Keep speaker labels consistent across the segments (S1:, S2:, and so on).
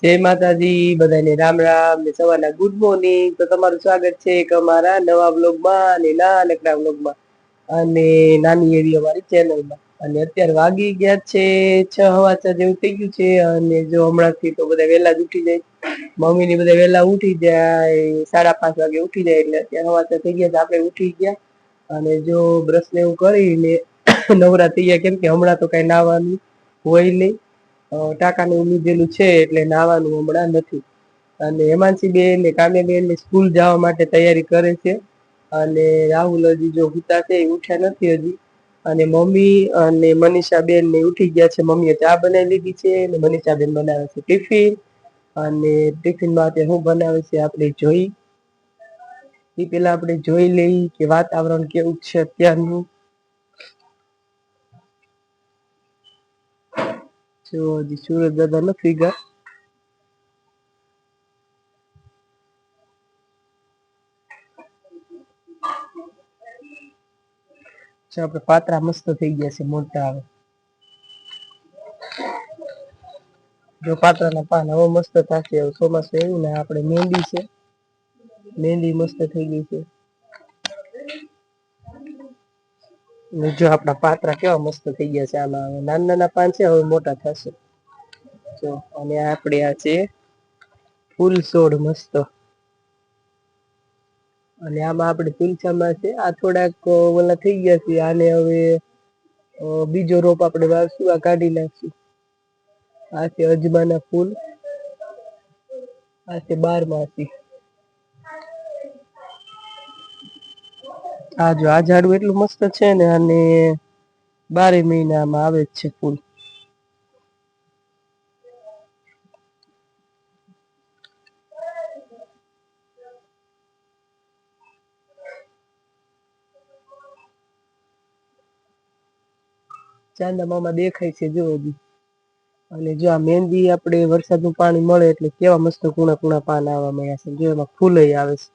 S1: જય માતાજી, બધાને રામ રામ ને સવારના ગુડ મોર્નિંગ. તો તમારું સ્વાગત છે એક અમારા નવા વ્લોગમાં અને નાનકડા વ્લોગમાં અને નાની એવી અમારી ચેનલમાં. અને અત્યારે વાગી ગયા છે 6:15 જેવું થઈ ગયું છે. અને જો હમણાં થી તો બધા વહેલા જ ઉઠી જાય, મમ્મી ની બધા વહેલા ઉઠી જાય, 5:30 વાગે ઉઠી જાય. એટલે અત્યારે સવાર થઈ ગયા, આપણે ઉઠી ગયા અને જો બ્રશ ને એવું કરીને નવરા થઈ ગયા. કેમ કે હમણાં તો કઈ નાવાનું હોય નહીં, ટાકાનું લીધેલું છે એટલે નાવાનું હમણાં નથી. અને હેમાંશી બેન ને કામ્યા બેન ને સ્કૂલ જવા માટે તૈયારી કરે છે. અને રાહુલ હજી જો હુતા છે, ઉઠ્યા નથી હજી. અને મમ્મી અને મનીષા બેન ને ઉઠી ગયા છે. મમ્મી એ ચા બનાવી લીધી છે અને મનીષા બેન બનાવે છે ટિફિન. અને ટિફિન માટે હું બનાવે છે આપણે જોઈ એ પેલા આપણે જોઈ લઈ કે વાતાવરણ કેવું છે અત્યારનું. જો હજી સુરજ દાદા નથી ગયા. આપડે પાતરા મસ્ત થઈ ગયા છે, મોટા. આવે જો પાત્રા ના પાન હવે મસ્ત થશે. ચોમાસું એવું ને આપડે મહેંદી છે, મહેંદી મસ્ત થઈ ગઈ છે. જો આપડા પાત્રા કેવા મસ્ત થઈ ગયા છે. આમાં નાના નાના પાન છે, હવે મોટા થશે. જો અને આપડે આ છે ફૂલ છોડ મસ્ત. અને આમાં આપડે તુલસામાં છે, આ થોડાક ઓલા થઈ ગયા છે. આને હવે બીજો રોપ આપડે વાવશું, આ કાઢી નાખશું. આ છે અજમાના ફૂલ, આ છે 12 માસી. હા જો આ ઝાડવું એટલું મસ્ત છે ને, અને 12 મહિનામાં આવે જ છે ફૂલ. ચાંદા મામા દેખાય છે જો હજી. અને જો આ મહેંદી આપડે વરસાદનું પાણી મળે એટલે કેવા મસ્ત કુણા કુણા પાન આવવા મળ્યા છે. જો એમાં ફૂલ આવે છે,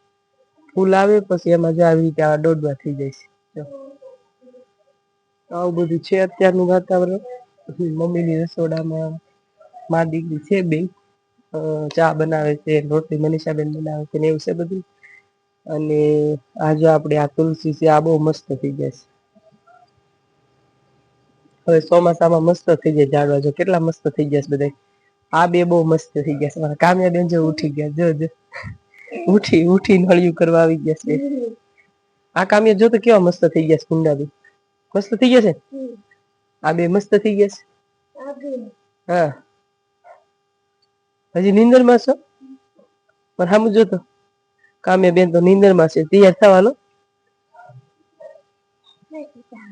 S1: ફૂલ આવે પછી એમાં જો આવી રીતે આ દોડવા થઈ જાય છે. આવું બધું છે અત્યારનું વાતાવરણ. મમ્મીની રસોડામાં મા દીકરી છે બે, ચા બનાવે છે, રોટલી મનીષાબેન બનાવે છે ને એવું છે બધું. અને આજે આપડે આ તુલસી છે, આ બહુ મસ્ત થઈ જાય છે. હવે ચોમાસામાં મસ્ત થઈ જાય ઝાડવા. જો કેટલા મસ્ત થઈ ગયા છે બધા. આ બે બહુ મસ્ત થઈ ગયા છે. કામ્યાબેન જો ઉઠી ગયા, જો ઉઠી હળિયું કરવા આવી ગયા છે. આ કામ્યા જો તો કેવા મસ્ત થઈ ગયા છે. કુંડા બી મસ્ત થઈ ગયા છે. આ બે મસ્ત થઈ ગયા છે. હા હજી નીંદર માં છો? પણ સામું જોતો કામ્યા બેન તો નીંદર માં છે. તૈયાર થવા હાલો.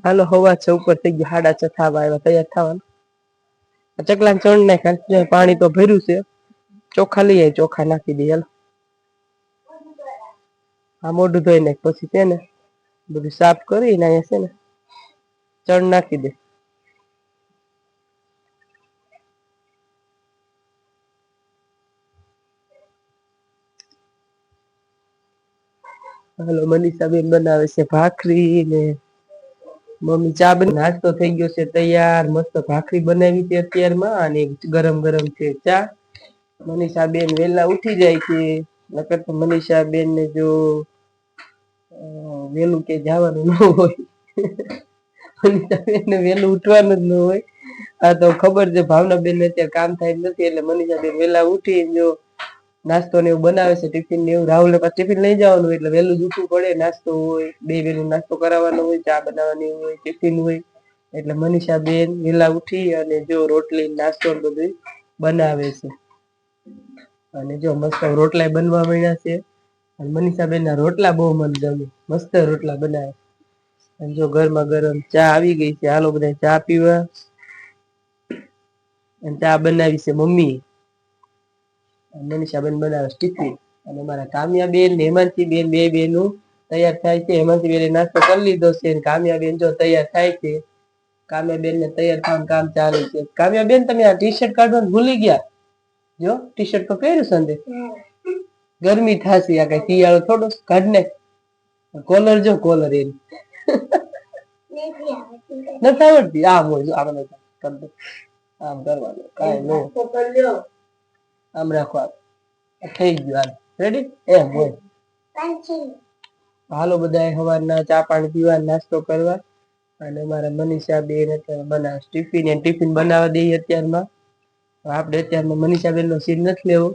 S1: હાલો હવા છે, ઉપર થઈ ગયા 6:30 થવા આવ્યા, તૈયાર થવાનું. ચકલા ચણ નાખ, પાણી તો ભર્યું છે. ચોખા લઈ આય, ચોખા નાખી દે હાલો. હા મોઢું ધોઈ નાખ, પછી છે ને બધું સાફ કરીને અહીંયા છે ને ચણ નાખી દે. હાલો મનીષા બેન બનાવે છે ભાખરી ને મમ્મી ચા બના. નાસ્તો થઈ ગયો છે તૈયાર, મસ્ત ભાખરી બનાવી છે અત્યારમાં, અને ગરમ ગરમ છે ચા. મનીષા બેન વેલા ઉઠી જાય છે, નકર તો મનીષા બેન ને જો વેલું કે જવાનું ન હોય. ને વેલું ઉઠવાનું જ ન હોય. હા તો ખબર છે ભાવના બેન ને અત્યારે કામ થાય નથી, એટલે મનીષા બેન વેલા ઉઠી જો નાસ્તો ને એવું બનાવે છે. ટિફિન ને એવું રાહુલ ને પાછું ટિફિન લઈ જવાનું હોય એટલે વહેલું જ ઉઠવું પડે. નાસ્તો હોય, બે વેલું નાસ્તો કરાવવાનો હોય, ચા બનાવવાની હોય, ટિફિન હોય. એટલે મનીષા બેન વેલા ઉઠી અને જો રોટલી નાસ્તો બધું બનાવે છે. અને જો મસ્ત રોટલા બનવા માંડ્યા છે. મનીષા બેન ના રોટલા બહુ મને ગમે, મસ્ત રોટલા બનાવે. અને જો ગરમા ગરમ ચા આવી ગઈ છે, હાલો બધા ચા પીવા. અને ચા બનાવી છે મમ્મી. મનીષાબેન બનાવે ટિફિન. અને મારા કામ્યા બેન ને હેમાંશી બેન બે બેનું તૈયાર થાય છે. હેમાંશી બેને નાસ્તો કરી લીધો છે, કામ્યા બેન જો તૈયાર થાય છે. કામ્યા બેન ને તૈયાર થવાનું કામ ચાલુ છે. કામ્યા બેન તમે આ ટી શર્ટ કાઢવાનું ભૂલી ગયા. જો ટી શર્ટ તો પહેર્યું સંદે ગરમી થાશે, આ કઈ શિયાળો થોડો, કાઢ નાખ. કોલર જો કોલર એની નથી આવડતી. આમ હોય આમ કરવાનું કાઈ ન આમ રાખો થઈ ગયું હાલ રેડી એમ હોય હાલો બધા સવારના ચા પાણી પીવા નાસ્તો કરવા અને મારા મનીષા બેન અત્યારે બનાવે ટિફિન ટિફિન બનાવવા દઈએ અત્યારમાં આપણે અત્યારમાં મનીષા બેન નો સીન નથી લેવો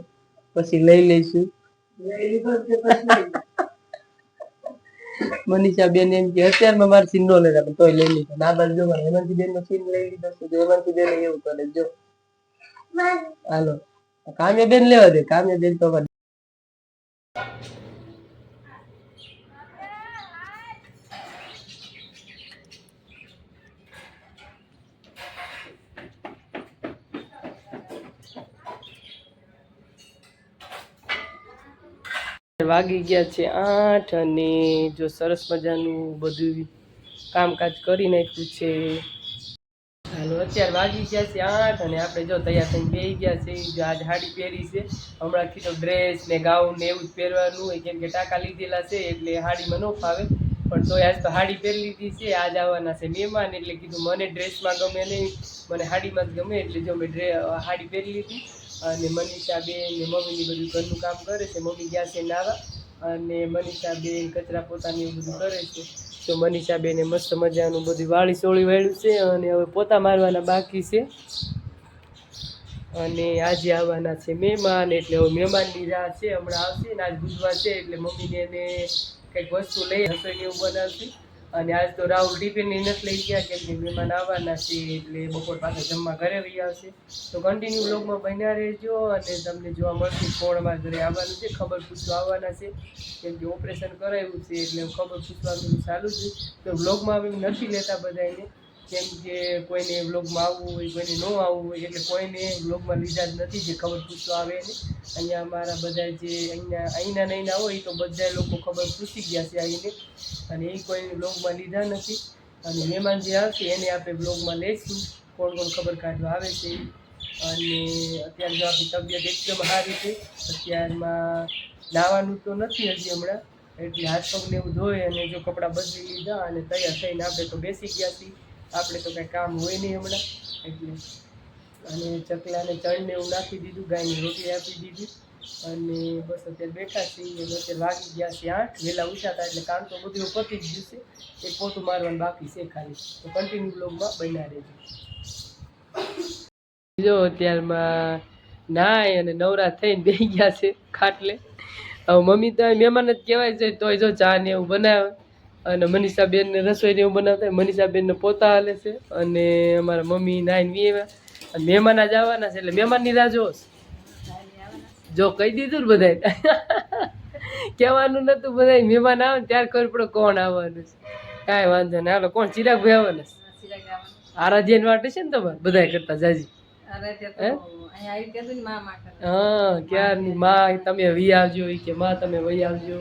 S1: પછી લઈ લઈશું મનીષા બેન એમ કે અત્યારમાં મારે સીન નો લેતા પણ તોય લઈ લીધો ના બાજુ જો હેમંતી બેન નો સીન લઈ લીધો તો હેમંતી બેન એવું કરે જો હાલો કામ્યા બેન લેવા દે કામ્યા બેન તો વાગી ગયા છે 8 અને જો સરસ મજાનું બધું કામકાજ કરી નાખ્યું છે હાલો અત્યારે વાગી ગયા છે 8 અને આપણે જો તૈયાર થઈને બેસી ગયા છે જો આજ સાડી પહેરી છે હમણાંથી તો ડ્રેસ ને ગાઉન ને એવું જ પહેરવાનું હોય કેમ કે ટાંકા લીધેલા છે એટલે સાડીમાં ન ફાવે પણ તોય આજ તો સાડી પહેરી લીધી છે આજ આવવાના છે મહેમાન એટલે કીધું મને ડ્રેસમાં ગમે નહીં મને સાડીમાં જ ગમે એટલે જો મેં સાડી પહેરી લીધી અને મનીષા બેન ને મમ્મીની બધું ઘરનું કામ કરે છે મમ્મી ગયા છે નાવા અને મનીષા બેન કચરા પોતાની એવું બધું કરે છે તો મનીષા બેને મસ્ત મજાનું બધું વાળી સોળી વાળ્યું છે અને હવે પોતા મારવાના બાકી છે અને આજે આવવાના છે મહેમાન એટલે હવે મહેમાનની રાહ છે હમણાં આવશે ને આજ બુધવાર છે એટલે મમ્મીને એને કંઈક વસ્તુ લઈ રસોઈને એવું બનાવશે અને આજ તો રાહુલ ટિફિનની નથી લઈ ગયા કેમ કે મહેમાન આવવાના છે એટલે બપોર પાછા જમવા ઘરે વહી આવશે તો કન્ટિન્યુ વ્લોગમાં બન્યા રહેજો અને તમને જોવા મળશે કોણ અમારા ઘરે આવવાનું છે ખબર પૂછવા આવવાના છે કેમ કે ઓપરેશન કરાવ્યું છે એટલે ખબર પૂછવાનું ચાલુ છે તો વ્લોગમાં અમે નથી લેતા બધાને કેમ કે કોઈને વ્લોગમાં આવવું હોય કોઈને ન આવવું હોય એટલે કોઈને વ્લોગમાં લીધા જ નથી જે ખબર પૂછવા આવે ને અહીંયા અમારા બધા જે અહીંના નહીંના હોય તો બધા લોકો ખબર પૂછી ગયા છે આવીને અને એ કોઈને વ્લોગમાં લીધા નથી અને મહેમાન જે આવશે એને આપણે વ્લોગમાં લઈશું કોણ કોણ ખબર કાઢવા આવે છે અને અત્યારે જો આપણી તબિયત એકદમ સારી છે અત્યારમાં નાવાનું તો નથી હજી હમણાં એટલે હાથ પગને એવું ધોઈ અને જો કપડાં બદલી લીધા અને તૈયાર થઈને આપણે તો બેસી ગયા છીએ આપણે તો કાંઈ કામ હોય નહીં હમણાં એટલે અને ચકલાને ચણને એવું નાખી દીધું ગાયની રોટી આપી દીધી અને બસ અત્યારે બેઠા છીએ અને અત્યારે વાગી ગયા છે 8 વહેલા ઉઠાતા એટલે કામ તો બધું પતી જ ગયું છે એક પોતું મારવાનું બાકી છે ખાલી તો કન્ટિન્યુ બ્લોગમાં બન્યા રહેજો જો અત્યારમાં નાય અને નવરા થઈને બેસી ગયા છે ખાટલે હવે મમ્મી તો મહેમાન જ કહેવાય છે તોય જો ચા ને એવું બનાવે અને મનીષા બેનને રસોઈ ને એવું બનાવતા મનીષા બેનને પોતા હાલે છે અને અમારા મમ્મી નાઈને વીએ અને મહેમાન જ આવવાના છે એટલે મહેમાનની રાહ જોશ જો કહી દીધું ને બધાય કહેવાનું નતું બધા મહેમાન આવે ને ત્યારે ખબર પડે કોણ આવવાનું છે કાંઈ વાંધો નહીં હાલો કોણ ચિરાગભાઈ આવવાના છે આરાધ્યાની વાટે છે ને તમારે બધા કરતા જાજી હા ક્યારની માં તમે વી આવજો કે માં તમે વહી આવજો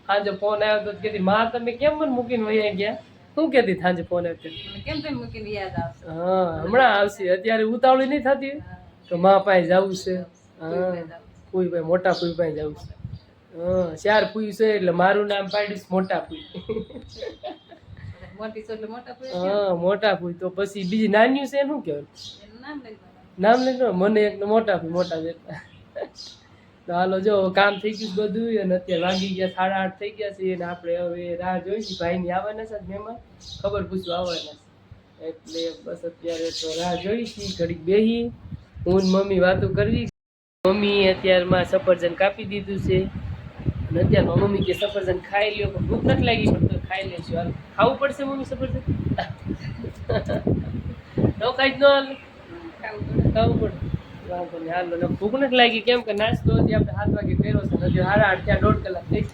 S1: સાંજે ફોન આવ્યો તો કીધી માં તમે કેમ મને મૂકીને વહી ગયા શું કહેતી સાંજે ફોન આવ્યો કેમ તમે મૂકીને હા હમણાં આવશે અત્યારે ઉતાવળી નહીં થતી તો માં પાસે જવું છે હા ફૂઈ ભાઈ મોટા ફૂઈ પાસે જવું છે હા 4 ફૂઈ છે એટલે મારું નામ પાડીશ મોટા ફૂઈ હા મોટા ફૂઈ તો પછી બીજી નાની છે શું કહેવાય નામ લઈ મને એક મોટા ફૂઈ મોટા જેટલા તો હાલો જો કામ થઈ ગયું બધું અને અત્યારે વાગી ગયા 8:30 થઈ ગયા છે અને આપણે હવે રાહ જોઈશી ભાઈની આવવાના છે મહેમાન ખબર પૂછવા આવવાના છે એટલે બસ અત્યારે તો રાહ જોઈશી ઘડીક બેહી હું મમ્મી વાતો કરવી મમ્મી અત્યારમાં સફરજન કાપી દીધું છે અને અત્યારમાં મમ્મી કે સફરજન ખાઈ લ્યો પણ ભૂખ નથી લાગી પણ તો ખાઈ લેશું હાલ ખાવું પડશે મમ્મી સફરજન તો કાંઈ જ ન હાલ ખાવું પડે વાંધો નહીં હાલો ને ભૂખ નથી લાગી કેમ કે નાસ્તો હજી આપણે 7 વાગે કર્યો છે હજી 8:30 ત્યાં 1.5 કલાક થઈ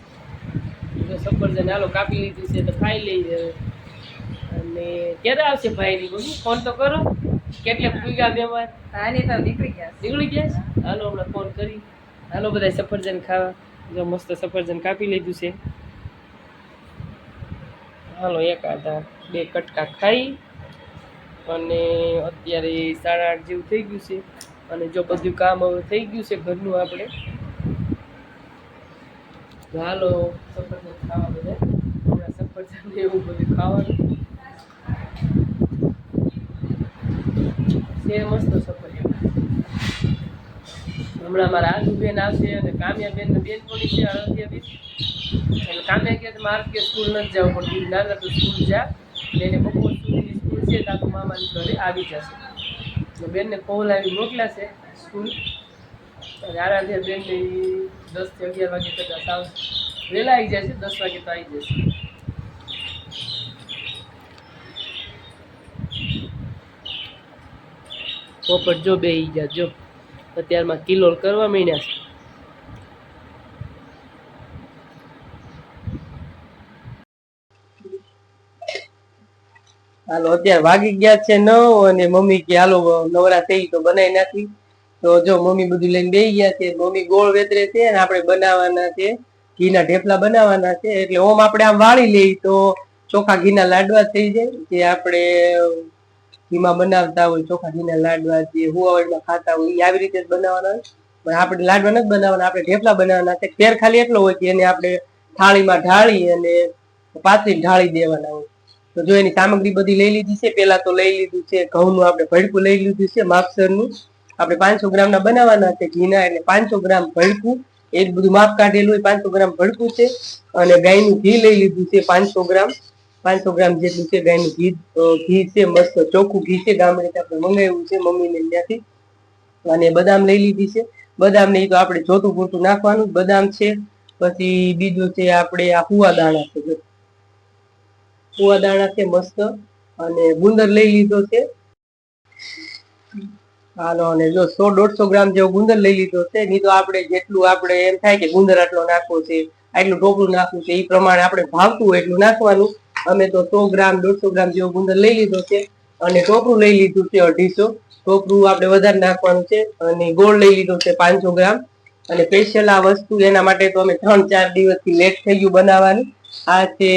S1: તો સફરજન હાલો કાપી લીધું છે તો ખાઈ લઈએ અને ક્યારે આવશે ભાઈની મમ્મી ફોન તો કરો કેટલે પૂગ્યા મહેમાન નીકળી ગયા હાલો હમણાં ફોન કરી હાલો બધા સફરજન ખાવા જો મસ્ત સફરજન કાપી લીધું છે હાલો 1 આધા 2 કટકા ખાઈ અને અત્યારે 8:30 જેવું થઈ ગયું છે અને જો બધું કામ હવે થઈ ગયું છે ઘરનું આપણે હાલો સફરજન ખાવા બધા હમણાં સફરજન એવું બધું ખાવાનું છે મસ્ત સફરજન હમણાં મારા આદુબેન આવશે અને કામ્યાબેન ને બેનપણી છે અળદિયાબેન. એટલે કામ્યા કે મારે કે સ્કૂલ નથી જવું પણ ના તો સ્કૂલ જા એને બપોર સુધીની સ્કૂલ છે તાતો મામાની ઘરે આવી જશે. તો બેનને કોલ આવી મોકલ્યા છે સ્કૂલ. અને આરાધ્યા બેન ને 10 થી 11 વાગે કદાચ આવશે. વહેલા આવી જશે 10 વાગે તો આવી જશે. પોપટ જો બે ઈ જા જો અત્યારમાં કિલો કરવા માંડ્યા છે. હાલો અત્યારે વાગી ગયા છે 9 અને મમ્મી કે હાલો નવરા થઈ તો બનાવી નાખી. તો જો મમ્મી બધું લઈને બેસી ગયા છે. મમ્મી ગોળ વેતરે છે અને આપણે બનાવવાના છે ઘીના ઢેફલા બનાવવાના છે. એટલે ઓમ આપણે આમ વાળી લઈ તો ચોખા ઘીના લાડવા થઈ જાય જે આપણે ઘીમાં બનાવતા હોય. ચોખા ઘીના લાડવા જે હુવાળમાં ખાતા હોય એ આવી રીતે જ બનાવવાના હોય. પણ આપણે લાડવા નથી બનાવવાના, આપણે ઢેફલા બનાવવાના છે. ફેર ખાલી એટલો હોય કે એને આપણે થાળીમાં ઢાળી અને પાથરીને ઢાળી દેવાના હોય. તો જો એની સામગ્રી બધી લઈ લીધી છે. પેલા તો લઈ લીધું છે ઘઉંનું આપણે ભડકું લઈ લીધું છે માપસરનું. આપણે 500 ગ્રામના બનાવવાના છે ઘીના એટલે 500 ગ્રામ ભડકું એ જ બધું માપ કાઢેલું હોય. 500 ગ્રામ ભડકું છે અને ગાયનું ઘી લઈ લીધું છે 500 ગ્રામ. 500 ગ્રામ જેટલું છે ગાયનું ઘી. ઘી છે મસ્ત ચોખ્ખું ઘી છે ગામડેથી આપણે મંગાવ્યું છે મમ્મીને ત્યાંથી. અને બદામ લઈ લીધી છે. બદામ ને તો આપણે જોતું પૂરતું નાખવાનું. બદામ છે પછી બીજું છે આપણે આ કુવા દાણા છે. કુવા દાણા છે મસ્ત અને ગુંદર લઈ લીધો છે. હાલો અને જો 100-150 ગ્રામ જેવો ગુંદર લઈ લીધો છે. નહીં તો આપણે જેટલું આપણે એમ થાય કે ગુંદર આટલો નાખવો છે આટલું ટોપલું નાખવું છે એ પ્રમાણે આપણે ભાવતું હોય એટલું નાખવાનું. અમે તો 100 ગ્રામ 150 ગ્રામ જેવો ગુંદર લઈ લીધો છે અને ટોપરું લઈ લીધું છે 250. ટોપરું આપણે વધારે નાખવાનું છે અને ગોળ લઈ લીધો છે 500 ગ્રામ. અને સ્પેશિયલ આ વસ્તુ એના માટે તો અમે 3-4 દિવસથી લેટ થઈ ગયું બનાવવાનું. આ છે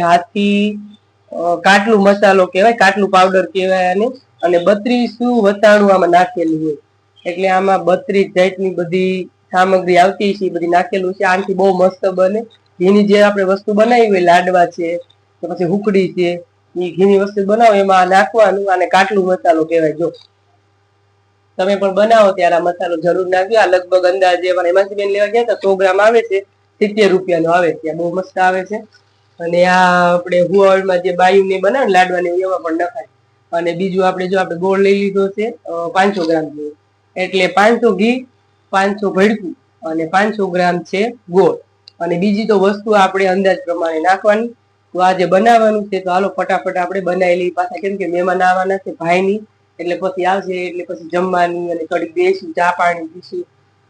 S1: હાથી કાટલું મસાલો કહેવાય, કાટલું પાવડર કહેવાય આને. અને 32 વટાણું આમાં નાખેલું હોય. એટલે આમાં 32 જાતની બધી સામગ્રી આવતી છે એ બધી નાખેલું છે. આનાથી બહુ મસ્ત બને. ઘીની જે આપણે વસ્તુ બનાવી હોય લાડવા છે તો પછી હુકડી છે એ ઘીની વસ્તુ બનાવો એમાં નાખવાનું. અને કાટલું મસાલો કહેવાય. જો તમે પણ બનાવો ત્યારે આ મસાલો જરૂર નાખજો. આ લગભગ અંદાજે એમાંથી બેન લેવા ગયા હતા 100 ગ્રામ આવે છે 70 રૂપિયાનો આવે છે. બહુ મસ્ત આવે છે. અને આ આપણે હુવાળમાં જે બાયું ને બનાવે લાડવાની એમાં પણ નખાય. અને બીજું આપણે જો આપણે ગોળ લઈ લીધો છે 500 ગ્રામ જેવો. એટલે 500 ઘી 500 ભડકું અને 500 ગ્રામ છે ગોળ. અને બીજી તો વસ્તુ આપણે અંદાજ પ્રમાણે નાખવાની. તો આજે બનાવવાનું છે તો હાલો ફટાફટ આપણે બનાવી લઈએ પાછા, કેમ કે મહેમાન આવવાના છે ભાઈની. એટલે પછી આવશે એટલે પછી જમવાની અને કડીક બેસું ચા પાણી પીશું.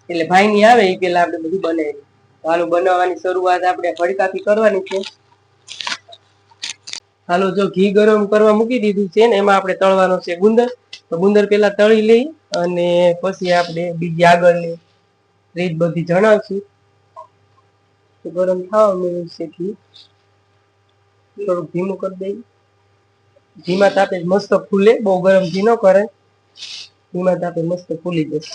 S1: એટલે ભાઈની આવે એ પેલા આપણે બધું બનાવી લઈએ. હાલો બનાવવાની શરૂઆત આપણે ભડકાથી કરવાની છે. હાલો જો ઘી ગરમ કરવા મૂકી દીધું છે ને એમાં આપણે તળવાનો છે ગુંદર. તો ગુંદર પેલા તળી લઈ અને પછી આપણે બીજી આગળની રીત બધી જણાવશું. તો ગરમ થવા મળ્યું છે ઘી. થોડુંક ધીમું કરી દઈ. ધીમા તાપે મસ્ત ફૂલે, બહુ ગરમ ઘી ન કરે. ધીમા તાપે મસ્ત ફૂલી જશે.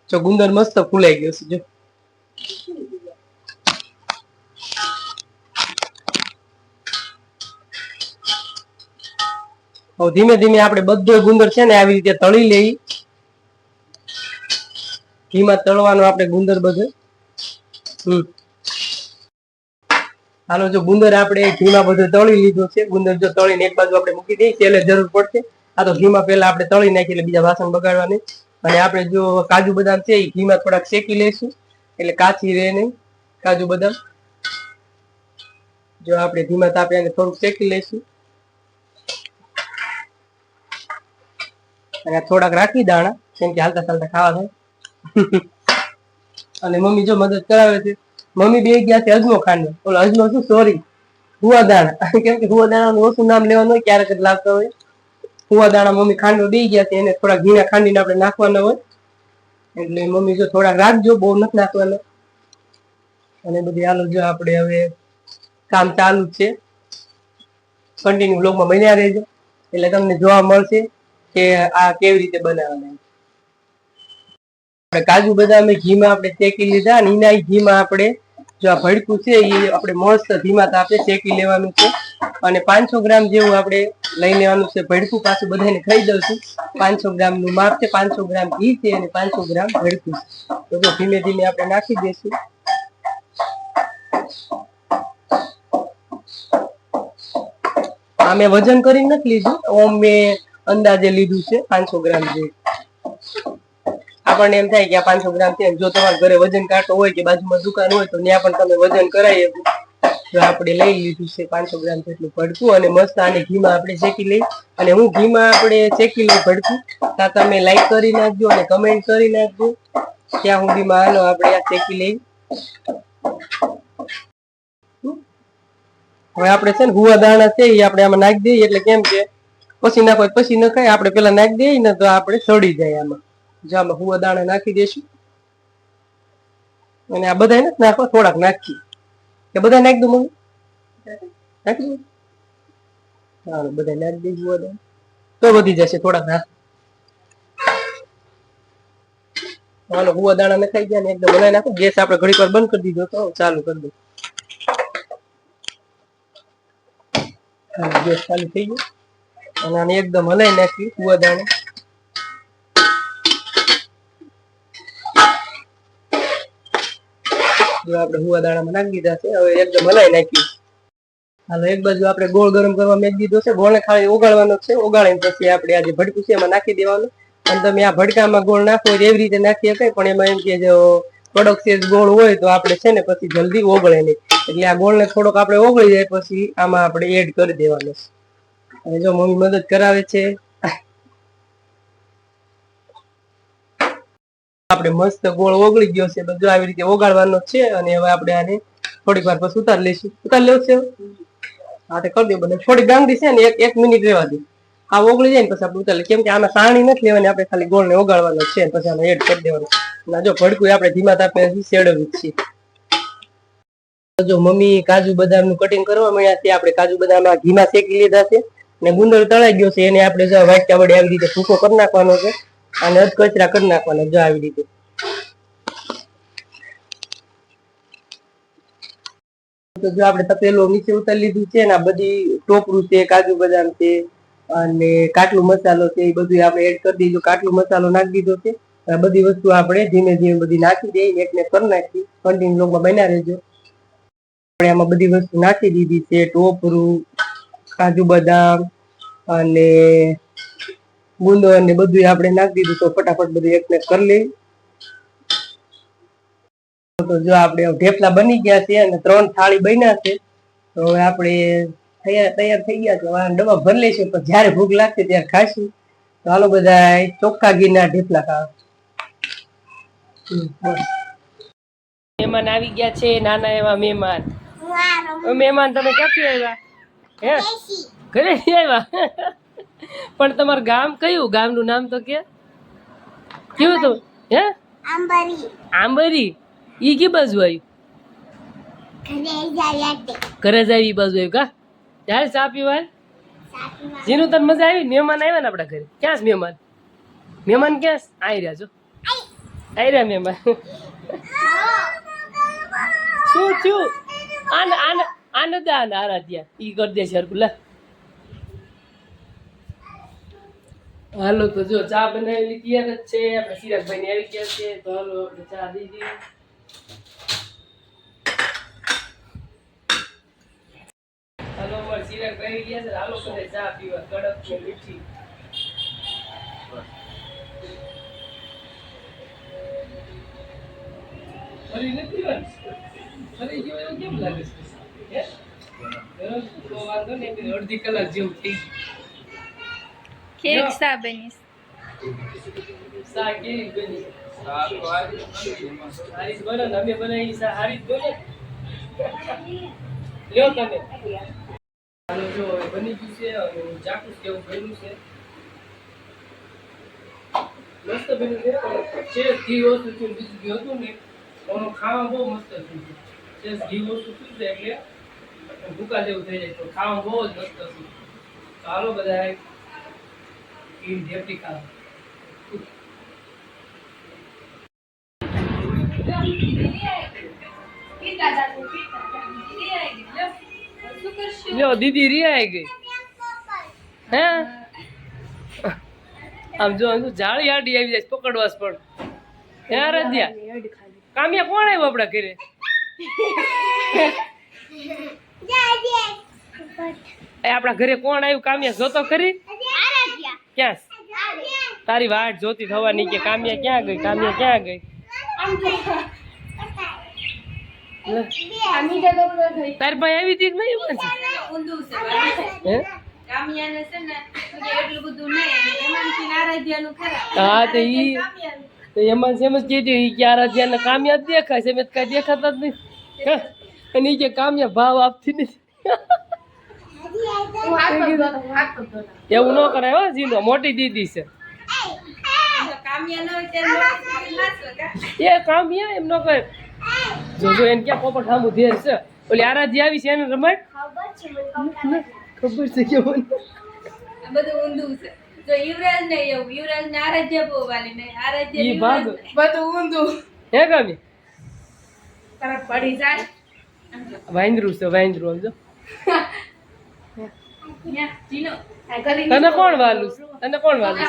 S1: જો ગુંદર મસ્ત ફૂલાઈ ગયો છે. જો હવે ધીમે ધીમે આપણે બધો ગુંદર છે ને આવી રીતે તળી લઈ. ઘીમાં તળવાનો આપણે ગુંદર બધો. હાલો જો ગુંદર આપણે ઘીમાં બધો તળી લીધો છે. ગુંદર જો તળીને એક બાજુ આપણે મૂકી દઈએ તેલે જરૂર પડશે. આ તો ઘીમાં પેલા આપણે તળી નાખીએ એટલે બીજા વાસણ બગાડવાની. અને આપણે જો કાજુ બદામ છે એ ઘીમાં થોડાક શેકી લઈશું એટલે કાચી રહે નહીં કાજુ બદામ. જો આપણે ધીમા તાપે એને થોડુંક શેકી લઈશું. અને થોડાક રાખી દાણા કેમ કે હાલતા ચાલતા ખાવા થાય. અને મમ્મી જો મદદ કરાવે છે. મમ્મી બે ગયા છે અજમો ખાંડો. ઓલો અજમો શું સોરી હુવા દાણા. કેમ કે હુવા દાણા ઓછું નામ લેવાનું હોય ક્યારેક જ લાવતા હોય. હુવા દાણા મમ્મી ખાંડો દઈ ગયા છે એને થોડા ઘીના ખાંડીને આપણે નાખવાના હોય. એટલે મમ્મી જો થોડાક રાખજો, બહુ નથી નાખવાના. અને બધી હાલો જો આપણે હવે કામ ચાલુ છે. કન્ટિન્યુ બ્લોગમાં બન્યા રહેજો એટલે તમને જોવા મળશે કે આ કેવી રીતે બનાવવાના. આપણે કાજુ બદામ ઘીમાં આપણે શેકી લીધા અને એના ઘીમાં આપણે જો આ ભડકું છે એ આપણે મસ્ત ધીમા તાપે શેકી લેવાનું છે અને 500 ગ્રામ જેવું આપણે લઈ લેવાનું છે ભડકું. પાછું બધાને ખાઈ દઉં છું. 500 ગ્રામ નું માપ છે, 500 ગ્રામ ઘી છે અને 500 ગ્રામ ભડકું. તો જો ધીમે ધીમે આપણે નાખી દઈશું. આ મેં વજન કરીને નથી લીધું, ઓમ મેં અંદાજે લીધું છે 500 ગ્રામ જેવું. આપણને એમ થાય કે આ 500 ગ્રામ છે, જો તમારા ઘરે વજન કાંટો હોય કે બાજુમાં દુકાન હોય તો ત્યાં પણ તમે વજન કરાવી શકો. તો આપણે લઈ લીધું છે 500 ગ્રામ જેટલું ભડકું અને મસ્ત આને ઘીમાં આપણે શેકી લઈ. અને હું ઘીમાં આપણે શેકી લઈ ભડકું, ત્યાં તમે લાઈક કરી નાખજો અને કમેન્ટ કરી નાખજો. ત્યાં સુધીમાં હાલો આપણે આ શેકી લઈ. હવે આપણે છે ને હુવા દાણા છે એ આપણે આમાં નાખી દઈએ, એટલે કેમ કે પછી નાખો પછી ન ખાય, આપણે પેલા નાખી દઈએ ને તો આપણે સડી જાય. આમાં જો આમાં હુવા દાણા નાખી દઈશું અને આ બધા નથી નાખવા, થોડાક નાખીએ કે બધા નાખી દઉં મમ્મી? નાખી દઉં? હા, બધા નાખી દઈશું હુવા દાણા તો વધી જશે થોડાક. નાખ હાલો, હુવા દાણા નખાઈ ગયા ને એકદમ બનાવી નાખો. ગેસ આપણે ઘડીક વાર બંધ કરી દીધો તો ચાલુ કરી દઉં. ગેસ ચાલુ થઈ ગયો અને આને એકદમ હલાવી નાખી હુવા દાણા. જો આપણે હુવા દાણામાં નાખી દીધા છે, હવે એકદમ હલાવી નાખી. હાલો, એક બાજુ આપણે ગોળ ગરમ કરવા મેકી દીધો છે. ગોળને ખાલી ઓગાળવાનો છે, ઓગાળીને પછી આપણે આ જે ભડકું છે એમાં નાખી દેવાનું. અને તમે આ ભડકામાં ગોળ નાખો એવી રીતે નાખી શકાય, પણ એમાં એમ કે જો કડક સેજ ગોળ હોય તો આપણે છે ને પછી જલ્દી ઓગળે નહીં. એટલે આ ગોળને થોડોક આપણે ઓગળી જાય પછી આમાં આપણે એડ કરી દેવાનો છે. અને જો મમ્મી મદદ કરાવે છે. આપણે મસ્ત ગોળ ઓગળી ગયો છે, બધું આવી રીતે ઓગાળવાનો છે. અને હવે આપણે આને થોડીક વાર પછી ઉતાર લઈશું. ઉતાર લેવું છે? હા, તો કરી દો બધા. થોડી ગાંગડી છે ને એક મિનિટ રહેવા દો. આ ઓગળી જાય ને પછી આપણે ઉતાર, કેમ કે આમાં સાણી નથી લેવાની, આપણે ખાલી ગોળને ઓગાળવાનો છે, પછી આમાં એડ કરી દેવાનું. ના જો ભડકું આપણે ધીમા તાપે શેડવી છીએ. જો મમ્મી કાજુ બદામ નું કટિંગ કરવા મળ્યા છે. આપણે કાજુ બદામ ઘીમાં શેકી લીધા છે ને ગુંદર તળાઈ ગયો છે, એને આપણે જો વાટકા વડે આવી રીતે ભૂકો કરી નાખવાનો છે અને અધકચરા કરી નાખવાનો. જો આવી રીતે તો જો આપણે તપેલું નીચે ઉતારી લીધું છે ને આ બધી ટોપરું છે, કાજુ બદામ છે અને કાટલું મસાલો છે, એ બધું આપણે એડ કરી દીધું. કાટલું મસાલો નાખી દીધો છે. આ બધી વસ્તુ આપણે ધીમે ધીમે બધી નાખી દઈએ, એકને કરી નાખી. કન્ટિન્યુ લોગમાં બન્યા રહેજો. આપણે આમાં બધી વસ્તુ નાખી દીધી છે, ટોપરું, કાજુ બદામ અને ગુંદર ને બધું આપણે નાખી દીધું. તો ફટાફટ બધું એકને કરી લઈ. તો જો આપણે ઢેફલા બની ગયા છે અને 3 થાળી બન્યા છે. તો હવે આપણે તૈયાર થઈ ગયા છે. ડબ્બા ભરી લઈશું, તો જયારે ભૂખ લાગશે ત્યારે ખાઈશું. તો હાલો બધા ચોખ્ખા ઘીના ઢેફલા ખાવા. મહેમાન આવી ગયા છે, નાના એવા મહેમાન. મહેમાન તમે ક્યાંથી આવ્યા? હે, ઘરેથી આવ્યા? પણ તમારું ગામ કયું? ગામનું નામ તો કે કેવું? તમે હે આંબરી. ઈ કે બાજુ આવ્યું? ઘરે જ આવી બાજુ આવ્યું કા? ત્યારે ચા પીવા જેનું તને મજા આવી. મહેમાન આવ્યા ને આપણા ઘરે. ક્યાં છે મહેમાન? મહેમાન ક્યાં આવી રહ્યા છો? આવી રહ્યા મહેમાન. શું થયું? આનંદ આરાધ્યા ઈ કરી દે છે. હાલો, તો જો ચા બનાવેલી તૈયાર જ છે. આપણે સિરાજભાઈ ને આવી ગયા છે, તો હાલો આપણે ચા દીધી. હાલો, અમારે સિરાજભાઈ આવી ગયા છે. હાલો બધા ચા પીવા, કડક ને મીઠી. ફરી નથી પીવાની? ફરી જેવું એવું કેમ લાગે છે? તો વાંધો નહીં, અડધી કલાક જેવું થઈ ગયું. કેક સા બની? સા કેવી બની? હારી બને. અમે બનાવી સા હારી બને. લ્યો તમે. હાલો, જો બની ગયું છે. ચાકુ કેવું બન્યું છે? મસ્ત બન્યું છે. ઘી ઓછું થયું, બીજું ઘી હતું ને એનું ખાવા બહુ મસ્ત થયું છે. ઘી ઓછું થયું છે એટલે ભૂકા જેવું થઈ જાય, તો ખાવા બહુ જ મસ્ત થયું. ચાલો બધા ઢેફલી ખાવા. લ્યો દીદી રિયા ગઈ હે આમ જો જાળી આડી આવી જાય પકડવાસ પણ યાર દિયા કામિયા કોણ આવ્યું આપડા ઘરે એ આપડા ઘરે કોણ આવ્યું કામિયા જોતો ખરી ક્યાં તારી વાટ જોતી થવાની કે કામિયા ક્યાં ગઈ કામિયા ક્યાં ગઈ તારી ભાઈ આવી હતી નહીં હા તો ઈ એમાં એમ જ કીધું કે આરાધ્યા ને કામિયા દેખાય છે મેં કઈ દેખાતા જ નહીં અને કે કામિયા ભાવ આપતી નથી એવું ન કરાય હો જીનો મોટી દીદી છે એ કામિયા એમ ન કરે જો એને ક્યાં પોપટ સામું ધેર છે ઓલી આરાધ્યા આવી છે એને રમાડ ખબર છે કે મને
S2: બધું ઊંધું છે તો યુવરાજ ને એવું યુવરાજ ને આરાધ્યા બહુ વાલી ને આરાધ્યા
S1: ઈ ભાગ
S2: બધું ઊંધું
S1: હે કામી
S2: તરફ પડી જાય
S1: વાંદરું છે વાંદરું સમજો
S2: જીનો
S1: તને કોણ વાલું તને કોણ વાલું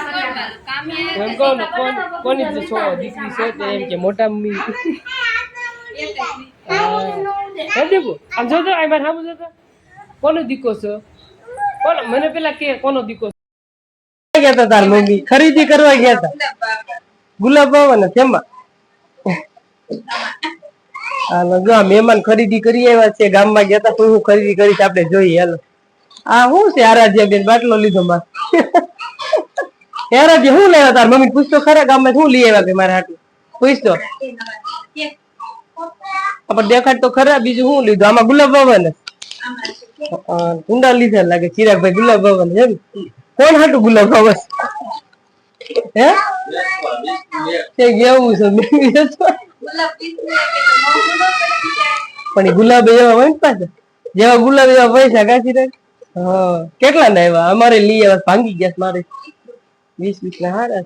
S2: કામિયા
S1: એમ કોણ કોની તો છોકરો દીકરી છે તે એમ કે મોટા મમ્મી દેખો આમ જોતો આ માર સામું જોતો કોનો દીકો છે કોનો મને પેલા કે કોનો દીકો ગયા હતા તાર મમ્મી ખરીદી કરવા ગયા હતા ગુલાબ બાવા ને તેમાં હાલો જો મહેમાન ખરીદી કરી આવ્યા છે ગામમાં ગયા હતા હું ખરીદી કરીશ આપણે જોઈએ હાલો આ શું છે આરાધ્યા બેન બાટલો લીધો માં આરાધ્યા શું લેવા તાર મમ્મી પૂછતો ખરા ગામમાં શું લઈ આવ્યા કે મારા હાટું પૂછતો આપણે દેખાડ તો ખરા બીજું શું લીધું આમાં ગુલાબ બાવા ને કુંડા લીધા લાગે ચિરાગભાઈ ગુલાબ બાવા ને એમ કોણ હાટું ગુલાબ બાવા હે એવું છે પણ એ ગુલાબ એવા હોય ને પાછા જેવા ગુલાબ એવા પૈસા કાચી રાખ હા કેટલા ના આવ્યા અમારે લઈ આવ્યા ભાંગી ગયા મારે 20 ના હારા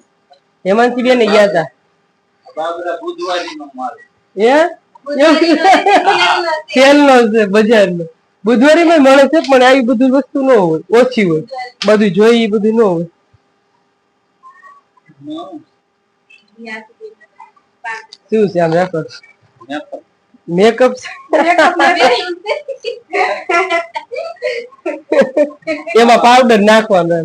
S1: હેમાંસી બેન ગયા હતા સેલ નો છે બજાર નો બુધવારી માં મળે છે પણ આવી બધું વસ્તુ ન હોય ઓછી હોય બધું જોઈ બધું ન હોય શું છે આમ મેકઅપ મેકઅપ એમાં પાવડર નાખવાનો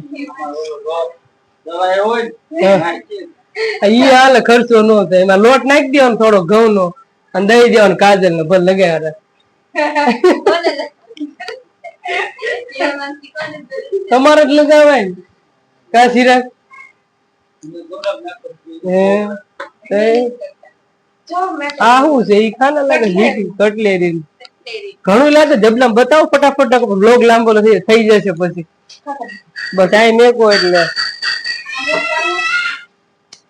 S1: ઈ હાલે ખર્ચો ન થાય એમાં લોટ નાખી દેવાનો થોડો ઘઉં નો અને દઈ દેવાનો કાજલ ને ભલે લગાવ્યા તમારે જ લગાવાય ને કા સિરાગ આ શું છે ઈ ખાના લાગે લીટી કટલેરી ઘણું લાગે જબલામ બતાવો ફટાફટ બ્લોગ લાંબો થઈ જશે પછી બસ આ મેકો એટલે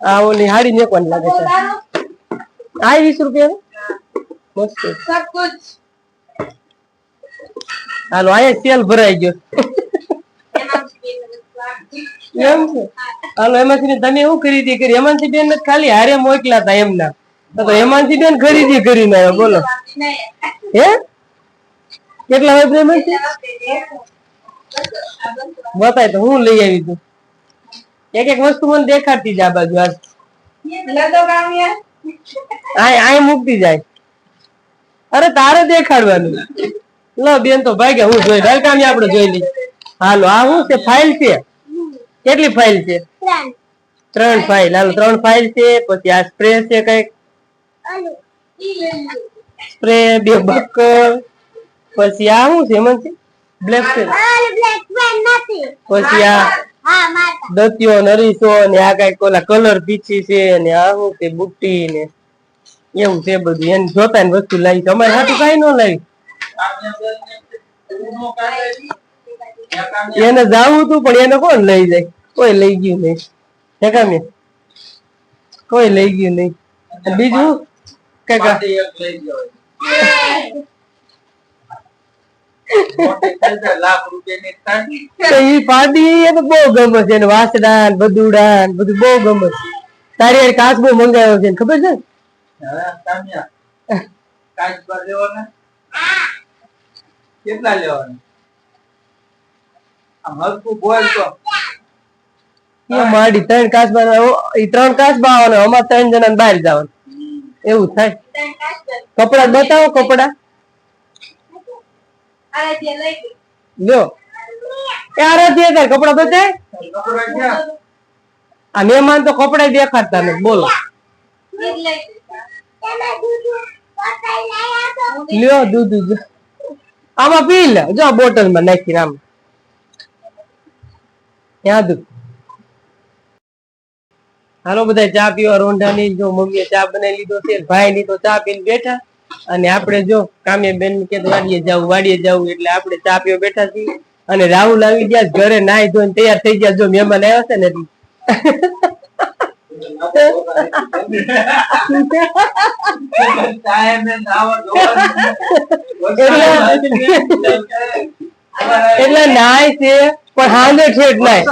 S1: આ ઓલી હાડી મેકવાની લાગે છે આ 20 રૂપિયા મસ્ત હાલો અહીંયા સેલ ભરાઈ ગયો એમ છે હાલો હેમાંસી તમે શું ખરીદી કરી હેમાંસી બેન ખાલી હારે મોકલા હતા એમના તો હેમાંસી બેન ખરીદી કરીને આવ્યો બોલો હે કેટલા વાગે બતાય તો હું લઈ આવી તું એક એક વસ્તુ મને દેખાડતી જ આ બાજુ આ મૂકતી જાય અરે તારે દેખાડવાનું લો બેન તો ભાઈ હું જોઈ ભાઈ કામ આપડે જોઈ લઈ હાલો આ શું છે ફાઇલ છે કેટલી ફાઇલ છે 3 ફાઇલ હાલો 3 ફાઇલ છે પછી આ સ્પ્રે છે કઈક સ્પ્રે 2 બકર પછી આ શું છે એમાં છે બ્લેક પેન પછી આ દત્યો નરીસો ને આ કઈક ઓલા કલર પીછી છે ને આ શું છે બુટ્ટી ને એવું છે બધું એને જોતા ને વસ્તુ લાવી છે અમારે હાથું કઈ ન લાવી એને જાવું હતું પણ એને કોણ લઈ જાય કોઈ લઈ ગયું નહીં ઠેકામે કોઈ લઈ ગયું નહીં બીજું કઈક ઈ પાડી એ તો બહુ ગમે છે વાસડા બધુડા બધું બહુ ગમે છે તારી યાર કાચ બહુ મંગાવ્યો છે ખબર છે
S3: કાચબા લેવાના કેટલા લેવાના આમ હલકું બોલ તો
S1: એ માડી 3 કાચબા ઈ 3 કાચબા આવવાના અમાર 3 જણા બહાર જવાનું એવું થાય કપડા બતાવો કપડા લ્યો એ આરાધ્યા તાર કપડા બતાય
S3: કપડા ક્યાં
S1: આ મહેમાન તો કપડા દેખાડતા નથી બોલો લ્યો દૂધ આમાં પી લે જો બોટલ માં નાખીને આમ ત્યાં દૂધ હાલો બધા ચા પીવા રોંઢાની જો મમ્મીએ ચા બનાવી લીધો છે ભાઈ ની તો ચા પીને બેઠા અને આપણે જો કામે બેન કે વાડીએ જવું એટલે આપણે ચા પીવા બેઠા છીએ અને રાહુલ આવી ગયા ઘરે નાઈ ધોઈને તૈયાર થઈ ગયા જો મહેમાન આવ્યા છે ને એટલે નાય છે પણ હાંડે ઠેઠ નાય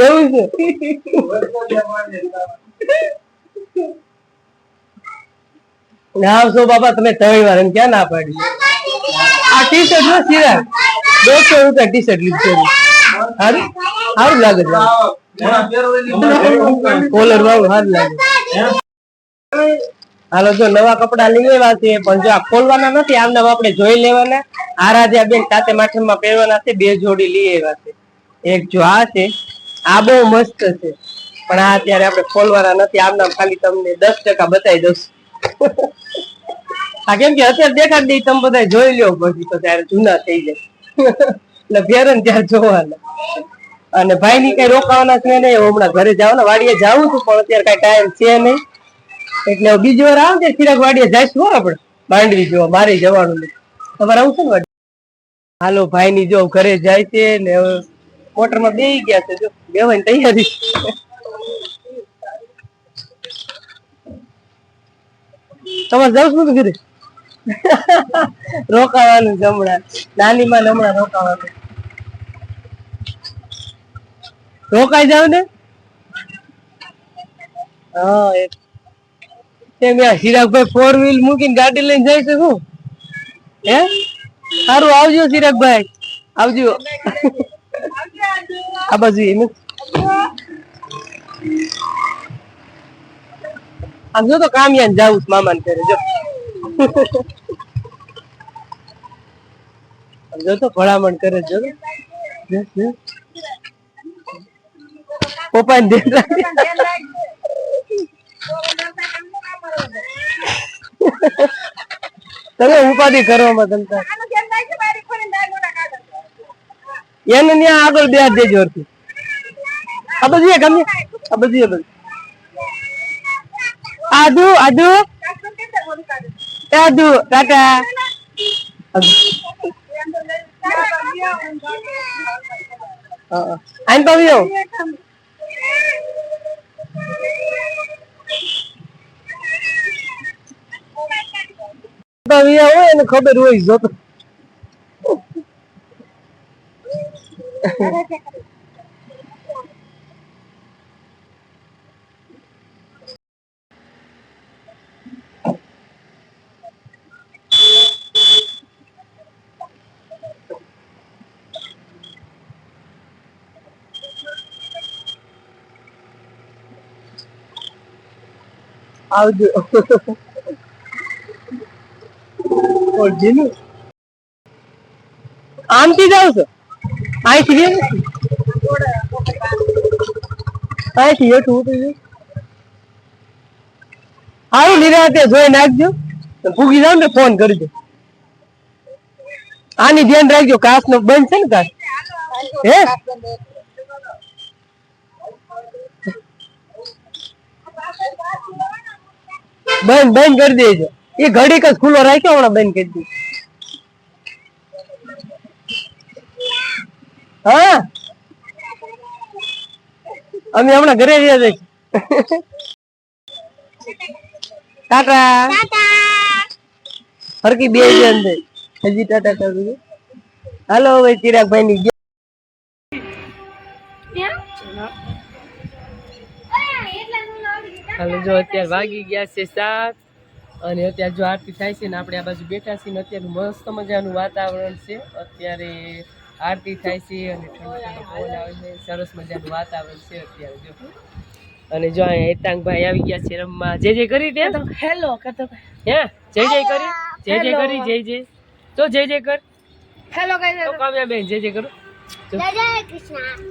S1: એવું છે આવશો બાપા તમે 3 વાર એમ ક્યાં ના પાડી આ ટી શર્ટ નો સિરાજ 200 રૂપિયા ટી શર્ટ લીધું સારું સારું લાગે છે કોલર વાળું સારું લાગે હાલો જો નવા કપડા લઈ લેવા છે પણ જો આ ખોલવાના નથી આમને આપણે જોઈ લેવાના આરાધ્યા બેન સાતે માઠમમાં પહેરવાના છે 2 જોડી લઈ આવ્યા છે એક જો આ છે આ બહુ મસ્ત છે પણ આ અત્યારે આપણે ખોલવાના નથી આમના ખાલી તમને 10% બતાવી દઉં આ કેમ કે અત્યારે દેખાડ દઈ તમે બધા જોઈ લ્યો પછી તો ત્યારે જૂના થઈ જાય એટલે ફેર ને ત્યારે જોવાના અને ભાઈ ની કઈ રોકાવાના છે નહીં હમણાં ઘરે જાવ ને વાડીએ જાવું છું પણ અત્યારે કઈ ટાઈમ છે નહીં એટલે બીજી વાર આવે ને ચિરાગ વાડીએ જઈશું આપડે માંડવી જોવા મારે જવાનું નહીં તમારે આવું છે ને વાડી હાલો ભાઈ ની જો ઘરે જાય છે ને મોટર માં બેસી ગયા છે જો બેવાની તૈયારી તમારે જાવ શું ઘરે રોકાવાનું છે હમણાં નાની માં હમણાં રોકાવાનું રોકાઈ જાવ ને હા ચિરાગભાઈ 4 વ્હીલ મૂકીને ગાડી લઈને જાય છે શું હે સારું આવજો ચિરાગભાઈ આવજો આ બાજુ આમ જો તો કામયાન જાવું મામા ને ઘરે જો જો તો ભલામણ કરે જો પપ્પા ને તમે ઉપાધિ કરવામાં તમતા એને ત્યાં આગળ બે હાથ દેજો અર્થી આ બધું ગમે આ બધું આદુ આદુ આદુ ટાટા આઈન પાવ્યો હોય એને ખબર હોય જોતો આવજો આમથી જાવ છો અહીંથી અહીંથી હેઠું ઉતરી સારું નિરાતે જોઈ નાખજો ભૂગી જાવ ને ફોન કરજો આની ધ્યાન રાખજો કાચ નો બંધ છે ને કાચ હે બંધ બંધ કરી દેજો એ ઘડીક જ ખુલ્લો રાખ્યો હમણાં બંધ કરી દીધું હા અમે હમણાં ઘરે રહ્યા છીએ ટાટા હરકી બે અંદર હજી ટાટા કરું હાલો ભાઈ ચિરાગભાઈ ની હાલો જો અત્યારે વાગી ગયા છે 7 અને અત્યારે જો આરતી થાય છે ને આપણે આ બાજુ બેઠા છીએ ને અત્યારે મસ્ત મજાનું વાતાવરણ છે. અત્યારે આરતી થાય છે અને ઠંડો ઠંડો પવન આવે છે. સરસ મજાનું વાતાવરણ છે અત્યારે જો. અને જો અહીંયા હેતાંગભાઈ આવી ગયા છે રમવા. જય કરી દે હેલો કહેતો હે જય કરી તો જય કર હેલો કહી દે તો કાવ્યા બેન જય કરો જય કૃષ્ણ.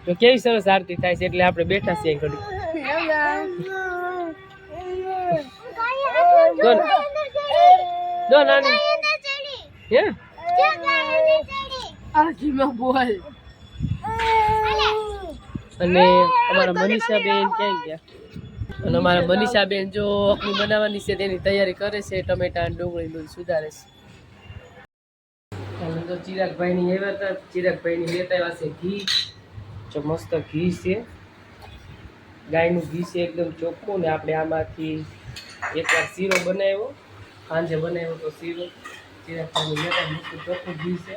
S1: તો કેવી સરસ આરતી થાય છે એટલે આપણે બેઠા છીએ ઘડી. નાની હે અને અમારા મનીષાબેન ક્યાં ગયા? અને અમારા મનીષાબેન જો અખની બનાવવાની છે તેની તૈયારી કરે છે. ટમેટા અને ડુંગળી બધું સુધારે છે. અને તો ચિરાગભાઈની આવ્યા હતા. ચિરાગભાઈની લેતા આવ્યા છે ઘી. જો મસ્ત ઘી છે, ગાયનું ઘી છે એકદમ ચોખ્ખું. ને આપણે આમાંથી એકવાર શીરો બનાવ્યો, સાંજે બનાવ્યો તો શીરો. ચિરાગભાઈની લેતા મસ્ત ચોખ્ખું ઘી છે